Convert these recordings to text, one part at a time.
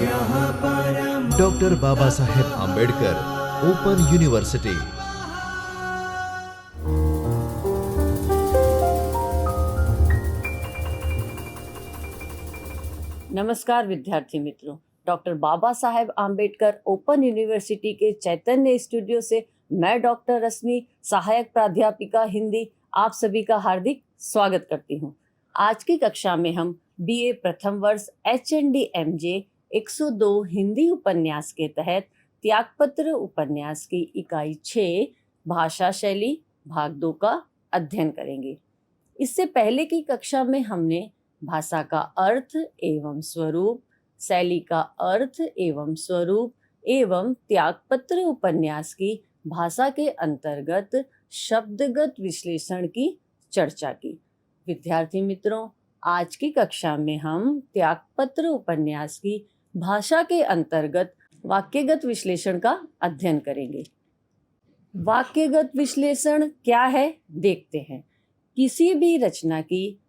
Doctor Baba Saheb Ambedkar open university. नमस्कार विद्यार्थी मित्रों, doctor Baba Saheb Ambedkar open university के चैतन्य स्टूडियो से मैं डॉक्टर रश्मि, सहायक प्राध्यापिका हिंदी, आप सभी का हार्दिक स्वागत करती हूँ। आज की कक्षा में हम बीए प्रथम वर्ष HND MJ 102 हिंदी उपन्यास के तहत त्यागपत्र उपन्यास की इकाई 6 भाषा शैली भाग 2 का अध्ययन करेंगे। इससे पहले की कक्षा में हमने भाषा का अर्थ एवं स्वरूप, शैली का अर्थ एवं स्वरूप एवं त्यागपत्र उपन्यास की भाषा के अंतर्गत शब्दगत विश्लेषण की चर्चा की। विद्यार्थी मित्रों, आज की कक्षा में हम त्यागपत्र उपन्यास की भाषा के अंतर्गत वाक्यगत विश्लेषण का अध्ययन करेंगे। वाक्यगत विश्लेषण क्या है, देखते हैं। किसी भी रचना की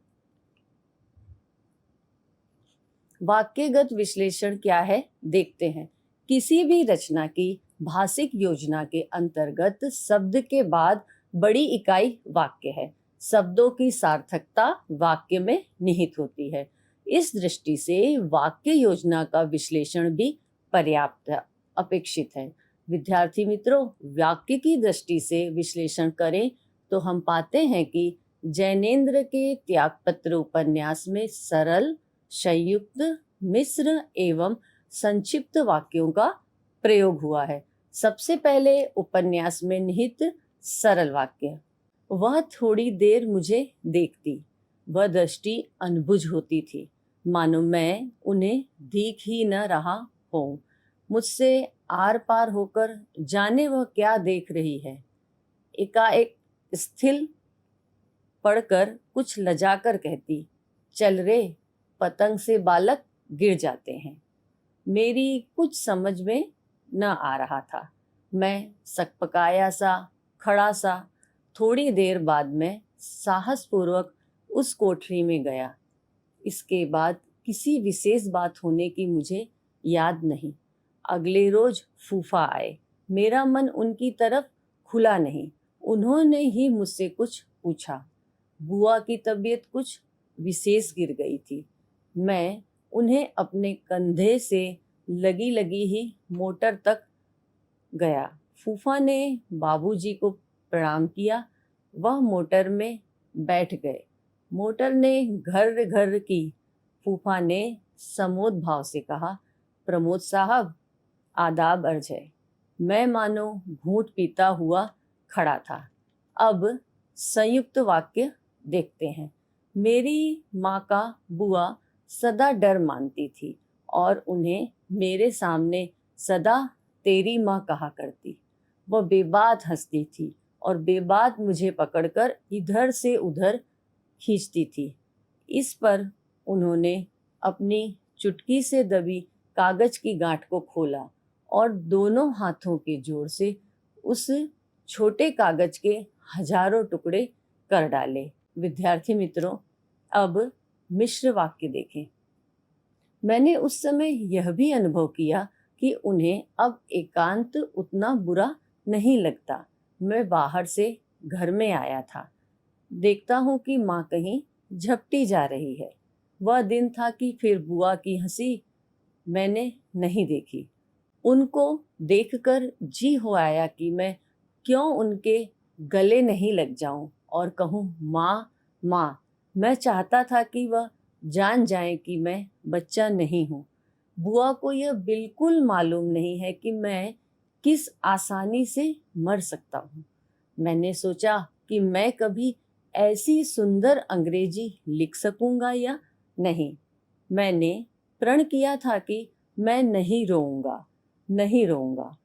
वाक्यगत विश्लेषण क्या है, देखते हैं। किसी भी रचना की भाषिक योजना के अंतर्गत शब्द के बाद बड़ी इकाई वाक्य है। शब्दों की सार्थकता वाक्य में निहित होती है। इस दृष्टि से वाक्य योजना का विश्लेषण भी पर्याप्त अपेक्षित है। विद्यार्थी मित्रों, वाक्य की दृष्टि से विश्लेषण करें तो हम पाते हैं कि जैनेन्द्र के त्यागपत्र उपन्यास में सरल, संयुक्त, मिश्र एवं संक्षिप्त वाक्यों का प्रयोग हुआ है। सबसे पहले उपन्यास में निहित सरल वाक्य। वह थोड़ी देर मुझे देखती, वह दृष्टि अनबुझ होती थी, मानो मैं उन्हें देख ही न रहा हूँ। मुझसे आर पार होकर जाने वह क्या देख रही है। एकाएक स्थिर पढ़कर कुछ लजाकर कहती, चल रे, पतंग से बालक गिर जाते हैं। मेरी कुछ समझ में न आ रहा था। मैं सकपकाया सा खड़ा सा थोड़ी देर बाद में साहसपूर्वक उस कोठरी में गया। इसके बाद किसी विशेष बात होने की मुझे याद नहीं। अगले रोज फूफा आए। मेरा मन उनकी तरफ खुला नहीं। उन्होंने ही मुझसे कुछ पूछा। बुआ की तबीयत कुछ विशेष गिर गई थी। मैं उन्हें अपने कंधे से लगी लगी ही मोटर तक गया। फूफा ने बाबूजी को प्रणाम किया। वह मोटर में बैठ गए। मोटर ने घर घर की। फूफा ने समोद भाव से कहा, प्रमोद साहब, आदाब अर्ज है। मैं मानो घूंट पीता हुआ खड़ा था। अब संयुक्त वाक्य देखते हैं। मेरी माँ का बुआ सदा डर मानती थी और उन्हें मेरे सामने सदा तेरी माँ कहा करती। वह बेबात हंसती थी और बेबात मुझे पकड़कर इधर से उधर खींचती थी। इस पर उन्होंने अपनी चुटकी से दबी कागज की गांठ को खोला और दोनों हाथों के जोर से उस छोटे कागज के हजारों टुकड़े कर डाले। विद्यार्थी मित्रों, अब मिश्र वाक्य देखें। मैंने उस समय यह भी अनुभव किया कि उन्हें अब एकांत उतना बुरा नहीं लगता। मैं बाहर से घर में आया था। देखता हूँ कि माँ कहीं झपटी जा रही है। वह दिन था कि फिर बुआ की हंसी मैंने नहीं देखी। उनको देखकर जी हो आया कि मैं क्यों उनके गले नहीं लग जाऊं और कहूँ, माँ माँ। मैं चाहता था कि वह जान जाए कि मैं बच्चा नहीं हूँ। बुआ को यह बिल्कुल मालूम नहीं है कि मैं किस आसानी से मर सकता हूँ। मैंने सोचा कि मैं कभी ऐसी सुंदर अंग्रेजी लिख सकूंगा या नहीं। मैंने प्रण किया था कि मैं नहीं रोऊंगा, नहीं रोऊंगा।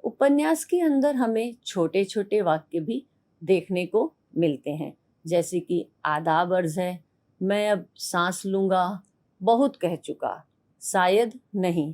उपन्यास के अंदर हमें छोटे छोटे वाक्य भी देखने को मिलते हैं, जैसे कि आदाब अर्ज है, मैं अब सांस लूंगा, बहुत कह चुका, शायद नहीं,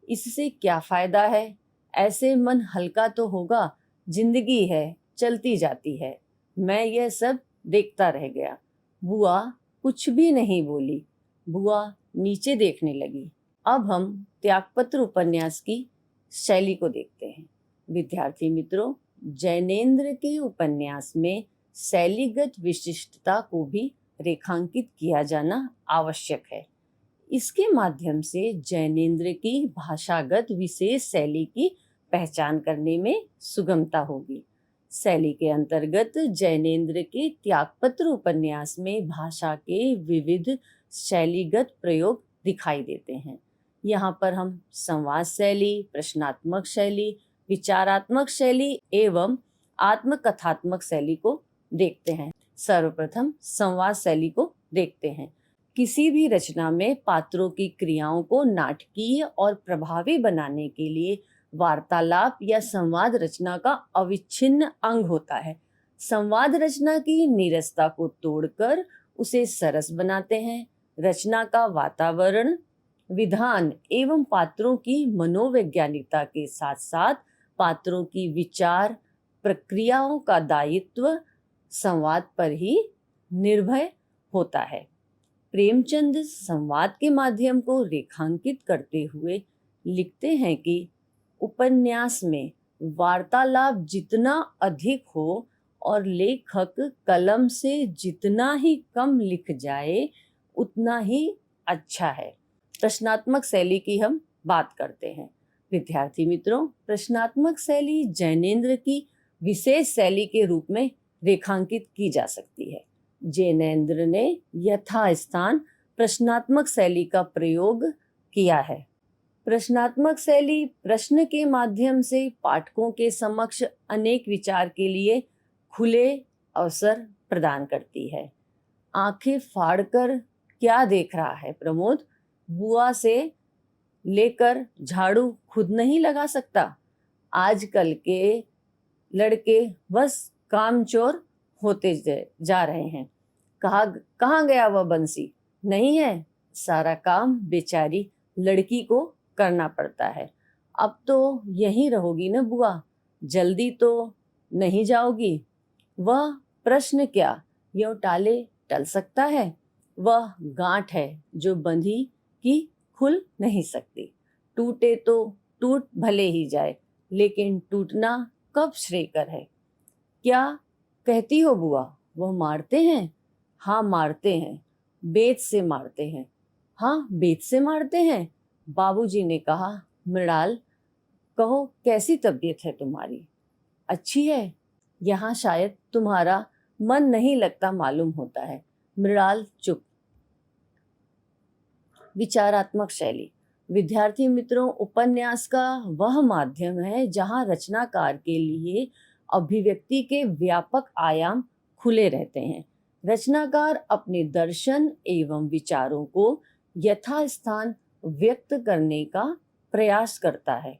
इससे क्या फायदा है, ऐसे मन हल्का तो होगा, जिंदगी है चलती जाती है। मैं यह सब देखता रह गया। बुआ कुछ भी नहीं बोली। बुआ नीचे देखने लगी। अब हम त्यागपत्र उपन्यास की शैली को देखते हैं। विद्यार्थी मित्रों, जैनेन्द्र के उपन्यास में शैलीगत विशिष्टता को भी रेखांकित किया जाना आवश्यक है। इसके माध्यम से जैनेन्द्र की भाषागत विशेष शैली की पहचान करने में सुगमता होगी। शैली के अंतर्गत जैनेन्द्र के त्यागपत्र उपन्यास में भाषा के विविध शैलीगत प्रयोग दिखाई देते हैं। यहाँ पर हम संवाद शैली, प्रश्नात्मक शैली, विचारात्मक शैली एवं आत्मकथात्मक शैली को देखते हैं। सर्वप्रथम संवाद शैली को देखते हैं। किसी भी रचना में पात्रों की क्रियाओं को नाटकीय और प्रभावी बनाने के लिए वार्तालाप या संवाद रचना का अविच्छिन्न अंग होता है। संवाद रचना की नीरसता को तोड़कर उसे सरस बनाते हैं। रचना का वातावरण, विधान एवं पात्रों की मनोवैज्ञानिकता के साथ साथ पात्रों की विचार प्रक्रियाओं का दायित्व संवाद पर ही निर्भर होता है। प्रेमचंद संवाद के माध्यम को रेखांकित करते हुए लिखते हैं कि उपन्यास में वार्तालाप जितना अधिक हो और लेखक कलम से जितना ही कम लिख जाए उतना ही अच्छा है। प्रश्नात्मक शैली की हम बात करते हैं। विद्यार्थी मित्रों, प्रश्नात्मक शैली जैनेन्द्र की विशेष शैली के रूप में रेखांकित की जा सकती है। जैनेन्द्र ने यथास्थान प्रश्नात्मक शैली का प्रयोग किया है। प्रश्नात्मक शैली प्रश्न के माध्यम से पाठकों के समक्ष अनेक विचार के लिए खुले अवसर प्रदान करती है। आंखें फाड़कर क्या देख रहा है प्रमोद? बुआ से लेकर झाड़ू खुद नहीं लगा सकता। आजकल के लड़के बस कामचोर होते जा रहे हैं। कहाँ गया वह बंसी? नहीं है, सारा काम बेचारी लड़की को करना पड़ता है। अब तो यहीं रहोगी न बुआ, जल्दी तो नहीं जाओगी? वह प्रश्न क्या यूं टाले टल सकता है? वह गांठ है जो बंधी की खुल नहीं सकती। टूटे तो टूट भले ही जाए, लेकिन टूटना कब श्रेयकर है। क्या कहती हो बुआ, वह मारते हैं? हाँ मारते हैं, बेत से मारते हैं। हाँ बेत से मारते हैं। बाबूजी ने कहा, मृणाल कहो कैसी तबीयत है तुम्हारी? अच्छी है। यहाँ शायद तुम्हारा मन नहीं लगता मालूम होता है। मृणाल चुप। विचारात्मक शैली। विद्यार्थी मित्रों, उपन्यास का वह माध्यम है जहाँ रचनाकार के लिए अभिव्यक्ति के व्यापक आयाम खुले रहते हैं। रचनाकार अपने दर्शन एवं विचारों को यथास्थान व्यक्त करने का प्रयास करता है।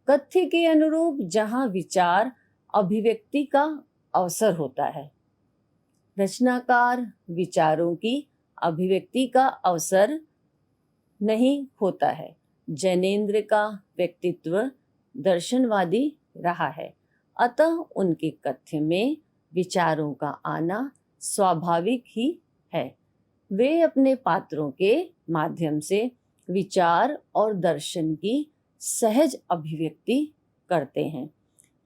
कथ्य के अनुरूप जहाँ विचार अभिव्यक्ति का अवसर होता है, रचनाकार विचारों की अभिव्यक्ति का अवसर नहीं होता है। जैनेन्द्र का व्यक्तित्व दर्शनवादी रहा है, अतः उनके कथ्य में विचारों का आना स्वाभाविक ही है। वे अपने पात्रों के माध्यम से विचार और दर्शन की सहज अभिव्यक्ति करते हैं,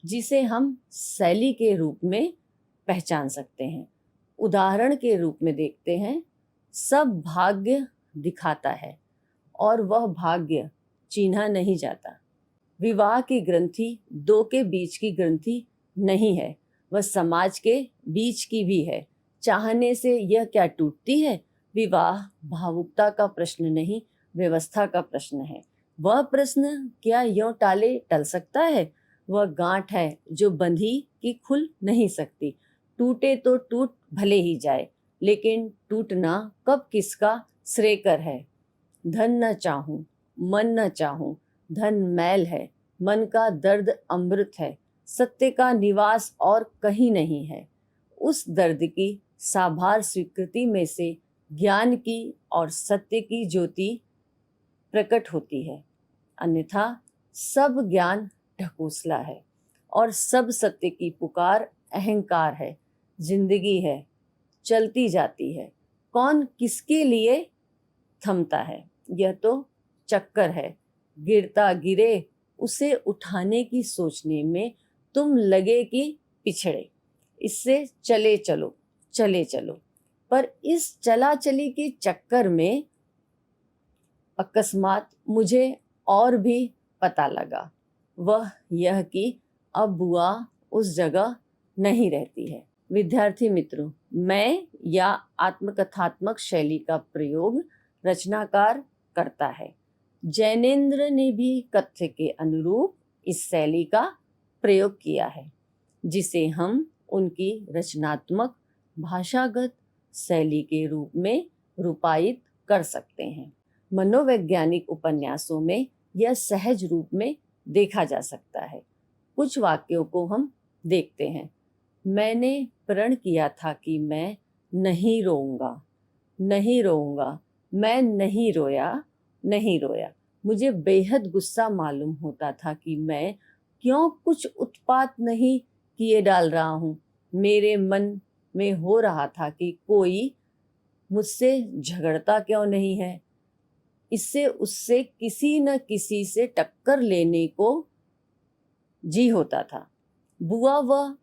जिसे हम शैली के रूप में पहचान सकते हैं। उदाहरण के रूप में देखते हैं, सब भाग्य दिखाता है और वह भाग्य चिन्हा नहीं जाता। विवाह की ग्रंथि दो के बीच की ग्रंथि नहीं है, वह समाज के बीच की भी है। चाहने से यह क्या टूटती है? विवाह भावुकता का प्रश्न नहीं, व्यवस्था का प्रश्न है। वह प्रश्न क्या यूं टाले टल सकता है? वह गांठ है जो बंधी की खुल नहीं सकती। टूटे तो टूट भले ही जाए, लेकिन टूटना कब किसका श्रेयकर है। धन न चाहूं, मन न चाहूं, धन मैल है, मन का दर्द अमृत है, सत्य का निवास और कहीं नहीं है। उस दर्द की साभार स्वीकृति में से ज्ञान की और सत्य की ज्योति प्रकट होती है, अन्यथा सब ज्ञान ढकोसला है और सब सत्य की पुकार अहंकार है। जिंदगी है, चलती जाती है, कौन किसके लिए थमता है, यह तो चक्कर है। गिरता गिरे, उसे उठाने की सोचने में तुम लगे कि पिछड़े। इससे चले चलो, चले चलो। पर इस चला चली के चक्कर में अकस्मात मुझे और भी पता लगा, वह यह कि अब बुआ उस जगह नहीं रहती है। विद्यार्थी मित्रों, मैं या आत्मकथात्मक शैली का प्रयोग रचनाकार करता है। जैनेन्द्र ने भी कथ्य के अनुरूप इस शैली का प्रयोग किया है, जिसे हम उनकी रचनात्मक भाषागत शैली के रूप में रूपायित कर सकते हैं। मनोवैज्ञानिक उपन्यासों में यह सहज रूप में देखा जा सकता है। कुछ वाक्यों को हम देखते हैं। मैंने प्रण किया था कि मैं नहीं रोऊंगा, नहीं रोऊंगा, मैं नहीं रोया, नहीं रोया। मुझे बेहद गुस्सा मालूम होता था कि मैं क्यों कुछ उत्पात नहीं किए डाल रहा हूँ। मेरे मन में हो रहा था कि कोई मुझसे झगड़ता क्यों नहीं है। इससे उससे किसी न किसी से टक्कर लेने को जी होता था। बुआ वह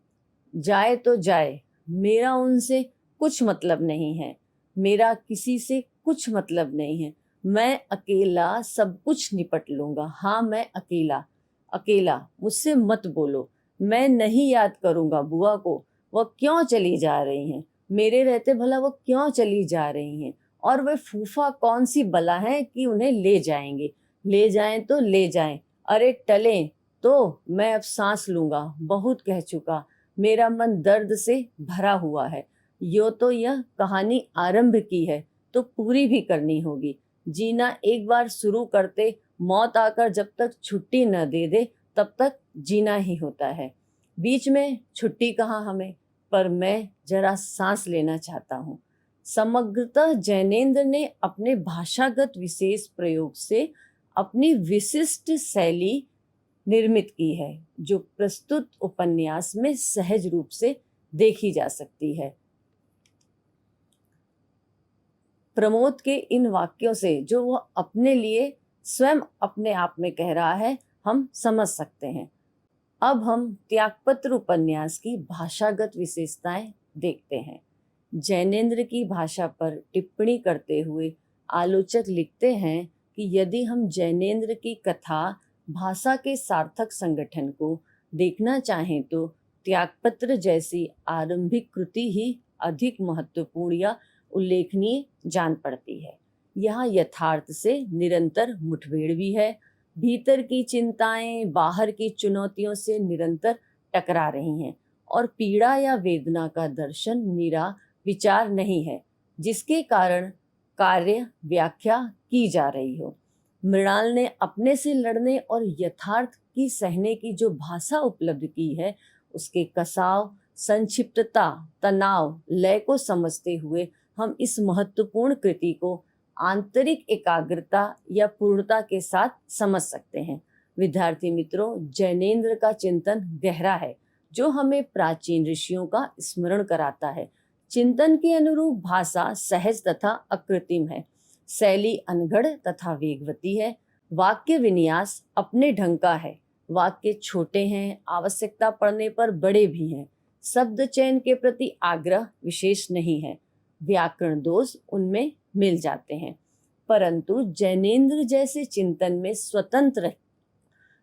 जाए तो जाए, मेरा उनसे कुछ मतलब नहीं है, मेरा किसी से कुछ मतलब नहीं है। मैं अकेला सब कुछ निपट लूँगा। हाँ, मैं अकेला, अकेला, मुझसे मत बोलो। मैं नहीं याद करूँगा बुआ को, वह क्यों चली जा रही हैं। मेरे रहते भला वो क्यों चली जा रही हैं। और वे फूफा कौन सी बला हैं कि उन्हें ले जाएंगे। ले जाएं तो ले जाएं, अरे टलें तो मैं अब सांस लूँगा। बहुत कह चुका, मेरा मन दर्द से भरा हुआ है। यो तो यह कहानी आरंभ की है तो पूरी भी करनी होगी। जीना एक बार शुरू करते, मौत आकर जब तक छुट्टी न दे दे तब तक जीना ही होता है। बीच में छुट्टी कहाँ हमें, पर मैं जरा सांस लेना चाहता हूँ। समग्रतः जैनेन्द्र ने अपने भाषागत विशेष प्रयोग से अपनी विशिष्ट शैली निर्मित की है, जो प्रस्तुत उपन्यास में सहज रूप से देखी जा सकती है। प्रमोद के इन वाक्यों से जो वह अपने लिए स्वयं अपने आप में कह रहा है, हम समझ सकते हैं। अब हम त्यागपत्र उपन्यास की भाषागत विशेषताएं देखते हैं। जैनेन्द्र की भाषा पर टिप्पणी करते हुए आलोचक लिखते हैं कि यदि हम जैनेन्द्र की कथा भाषा के सार्थक संगठन को देखना चाहें तो त्यागपत्र जैसी आरंभिक कृति ही अधिक महत्वपूर्ण या उल्लेखनीय जान पड़ती है। यहाँ यथार्थ से निरंतर मुठभेड़ भी है। भीतर की चिंताएं बाहर की चुनौतियों से निरंतर टकरा रही हैं और पीड़ा या वेदना का दर्शन निरा विचार नहीं है, जिसके कारण कार्य व्याख्या की जा रही हो। मृणाल ने अपने से लड़ने और यथार्थ की सहने की जो भाषा उपलब्ध की है, उसके कसाव, संक्षिप्तता, तनाव, लय को समझते हुए हम इस महत्वपूर्ण कृति को आंतरिक एकाग्रता या पूर्णता के साथ समझ सकते हैं। विद्यार्थी मित्रों, जैनेन्द्र का चिंतन गहरा है, जो हमें प्राचीन ऋषियों का स्मरण कराता है। चिंतन के अनुरूप भाषा सहज तथा अकृत्रिम है। शैली अनघड़ तथा वेगवती है। वाक्य विन्यास अपने ढंग का है। वाक्य छोटे हैं, आवश्यकता पड़ने पर बड़े भी हैं। शब्द चयन के प्रति आग्रह विशेष नहीं है। व्याकरण दोष उनमें मिल जाते हैं, परंतु जैनेन्द्र जैसे चिंतन में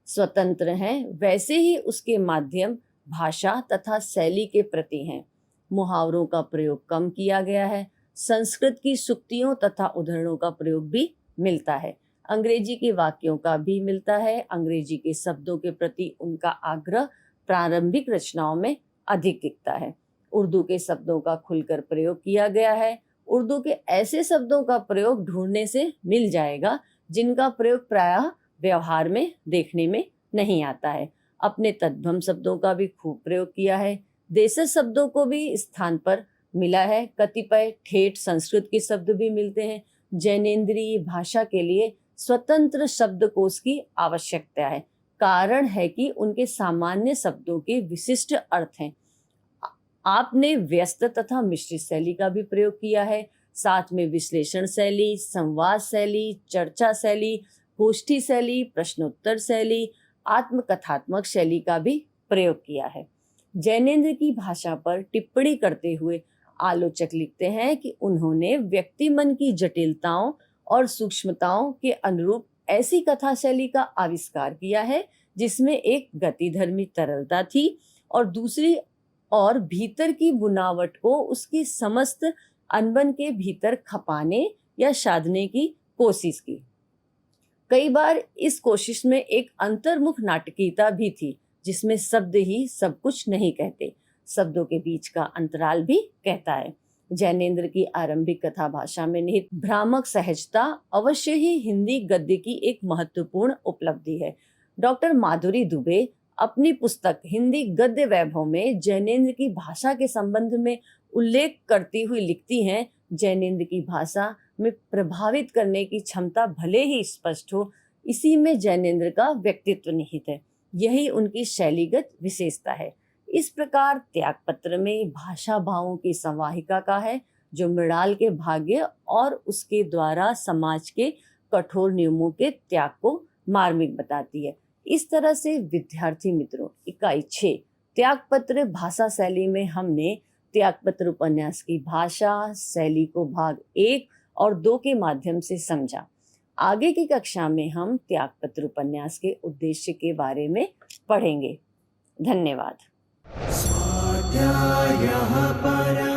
स्वतंत्र हैं, वैसे ही उसके माध्यम भाषा तथा शैली के प्रति हैं। मुहावरों का प्रयोग कम किया गया है। संस्कृत की सुक्तियों तथा उदाहरणों का प्रयोग भी मिलता है। अंग्रेजी के वाक्यों का भी मिलता है। अंग्रेजी के शब्दों के प्रति उनका आग्रह प्रारंभिक रचनाओं में अधिक दिखता है। उर्दू के शब्दों का खुलकर प्रयोग किया गया है। उर्दू के ऐसे शब्दों का प्रयोग ढूंढने से मिल जाएगा जिनका प्रयोग प्रायः व्यवहार में देखने में नहीं आता है। अपने तद्भव शब्दों का भी खूब प्रयोग किया है। देशज शब्दों को भी स्थान पर मिला है। कतिपय ठेठ संस्कृत के शब्द भी मिलते हैं। जैनेन्द्रीय भाषा के लिए स्वतंत्र शब्दकोश की आवश्यकता है। कारण है कि उनके सामान्य शब्दों के विशिष्ट अर्थ हैं। आपने व्यस्त तथा मिश्रित शैली का भी प्रयोग किया है। साथ में विश्लेषण शैली, संवाद शैली, चर्चा शैली, गोष्ठी शैली, प्रश्नोत्तर शैली, आत्मकथात्मक शैली का भी प्रयोग किया है। जैनेन्द्र की भाषा पर टिप्पणी करते हुए आलोचक लिखते हैं कि उन्होंने व्यक्ति मन की जटिलताओं और सूक्ष्मताओं के अनुरूप ऐसी कथा शैली का आविष्कार किया है जिसमें एक गतिधर्मी तरलता थी और दूसरी और भीतर की बुनावट को उसकी समस्त अनबन के भीतर खपाने या साधने की कोशिश की। कई बार इस कोशिश में एक अंतर्मुख नाटकीयता भी थी जिसमें शब्द ही सब कुछ नहीं कहते, शब्दों के बीच का अंतराल भी कहता है। जैनेन्द्र की आरंभिक कथा भाषा में निहित भ्रामक सहजता अवश्य ही हिंदी गद्य की एक महत्वपूर्ण उपलब्धि है। डॉक्टर माधुरी दुबे अपनी पुस्तक हिंदी गद्य वैभव में जैनेन्द्र की भाषा के संबंध में उल्लेख करती हुई लिखती हैं, जैनेन्द्र की भाषा में प्रभावित करने की क्षमता भले ही स्पष्ट हो, इसी में जैनेन्द्र का व्यक्तित्व निहित है, यही उनकी शैलीगत विशेषता है। इस प्रकार त्यागपत्र में भाषा भावों की संवाहिका का है जो मृणाल के भाग्य और उसके द्वारा समाज के कठोर नियमों के त्याग को मार्मिक बताती है। इस तरह से विद्यार्थी मित्रों, इकाई 6 त्यागपत्र भाषा शैली में हमने त्यागपत्र उपन्यास की भाषा शैली को भाग 1 और 2 के माध्यम से समझा। आगे की कक्षा में हम त्यागपत्र उपन्यास के उद्देश्य के बारे में पढ़ेंगे। धन्यवाद। स्वाध्यायः परः